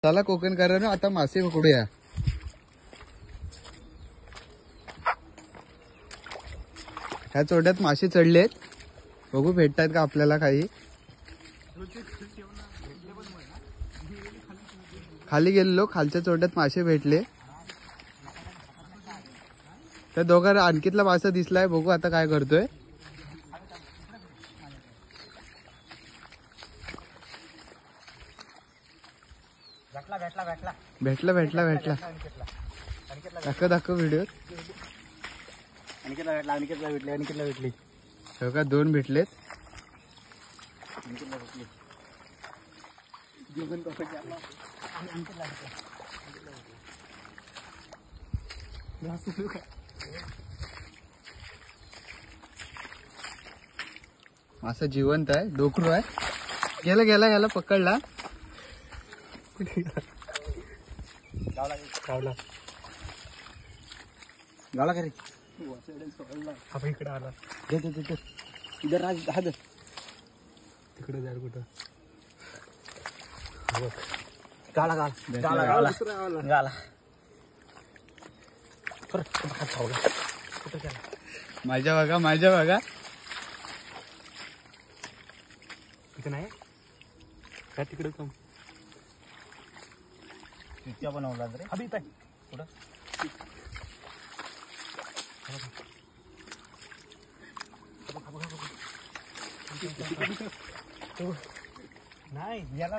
चला कोकणकरांनो आता मासे पकडूया। ह्या चोड्यात मासे चढलेत, बघू भेटतात का आपल्याला काही। खाली गेलेलो, खालच्या चोड्यात मासे भेटले। त्या दोघांना आणखीतला मासा दिसलाय, बघू आता काय करतोय। भेटला भेटला भेटला दाखव व्हिडिओ। भेटली का, दोन भेटलेत। मासा जिवंत आहे, डोकरू आहे। गेला गेला गेला, पकडला। गावला का रे? इकडे आला, इधर राज तिकडे जाईल कुठं। गाला गाला गाला गाला गाला माझ्या बघा, माझ्या बघा। तिथे नाही काय, तिकडे कम पिक्चर बनवला रे अभी काय कुठं। नाही याला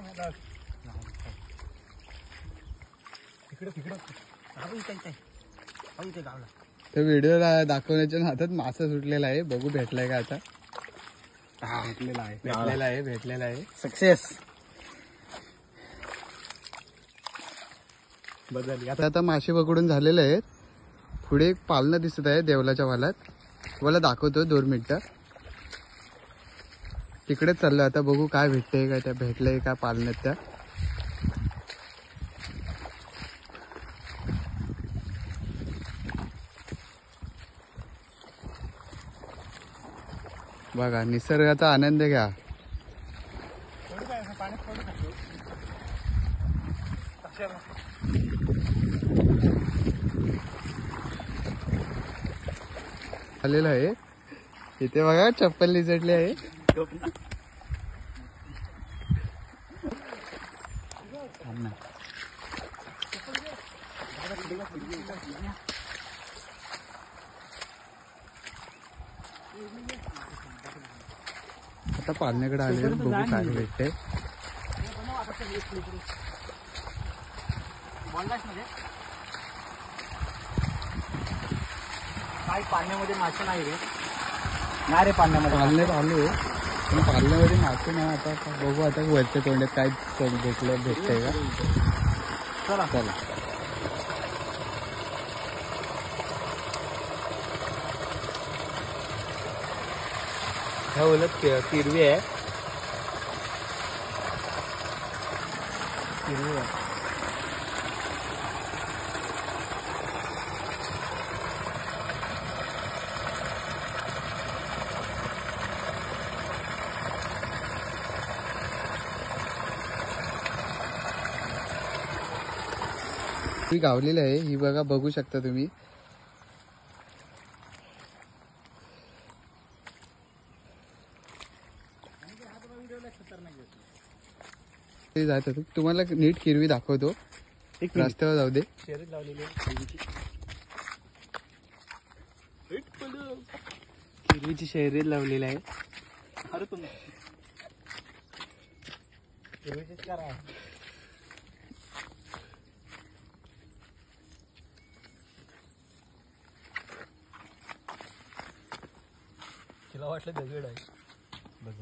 तिकडे तिकडे गावला। तर व्हिडिओ दाखवण्याच्या हातात मासा सुटलेला आहे, बघू भेटलाय का आता। भेटलेला आहे, भेटलेला आहे, भेटलेला आहे। सक्सेस बदल। आता मासे पकडून झालेले आहेत। पुढे एक पालनं दिसत आहे देवलाच्या वालात, तुम्हाला दाखवतो 2 मिनिटं। तिकडे चाललं आता, बघू काय भेटतंय का, त्या भेटलंय का पालनात त्या। बघा निसर्गाचा आनंद घ्या। आलेलं आहे इथे बघा, चप्पल निसटली आहे। आता पालण्याकडे आले, बघू काय भेटते। काय पाण्यामध्ये मासे नाही रे? नाही रे, पाण्यामध्ये आलो पण पालण्यामध्ये मासे नाही। आता बघू आता वरच्या तोंडात काय भेटतंय का। चला चला ह्या ओलत किरवी आहे, किरवी आहे। ही गावलेली आहे, ही बघा, बघू शकता तुम्ही। जात तुम्हाला नीट किरवी दाखवतो, रस्त्यावर जाऊ दे। किरवीची शर्यत लावलेली आहे। अरे तुम्ही किरवीचीच करा। तिला वाटलं दगड आहे। बघ